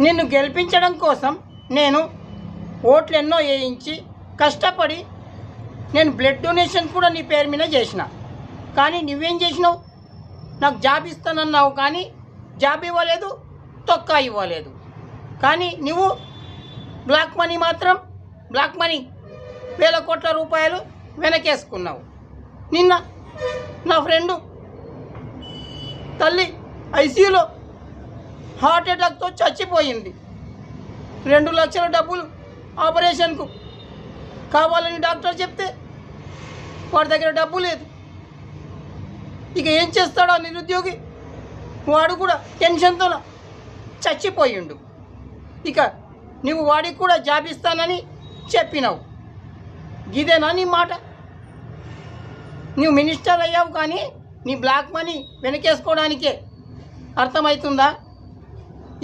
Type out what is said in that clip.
నిన్ను గెలిపించడం కోసం నేను ఓట్లు ఎన్నో వేయించి కష్టపడి నేను బ్లడ్ డొనేషన్ కూడా నీ పేరు మీద చేసిన. కానీ నువ్వేం చేసినావు? నాకు జాబ్ ఇస్తానన్నావు కానీ జాబ్ ఇవ్వలేదు, తొక్క ఇవ్వలేదు. కానీ నువ్వు బ్లాక్ మనీ మాత్రం బ్లాక్ మనీ 1000 కోట్ల రూపాయలు వెనకేసుకున్నావు. నిన్న నా ఫ్రెండు తల్లి ఐసీయూలో హార్ట్ అటాక్తో చచ్చిపోయింది. 2 లక్షల డబ్బులు ఆపరేషన్కు కావాలని డాక్టర్ చెప్తే వాడి దగ్గర డబ్బు లేదు. ఇక ఏం చేస్తాడో నిరుద్యోగి, వాడు కూడా టెన్షన్తో చచ్చిపోయిండు. ఇక నువ్వు వాడికి కూడా జాబ్ ఇస్తానని చెప్పినావు. ఇదేనా నీ మాట? నువ్వు మినిస్టర్ అయ్యావు కానీ నీ బ్లాక్ మనీ వెనకేసుకోవడానికే. అర్థమవుతుందా?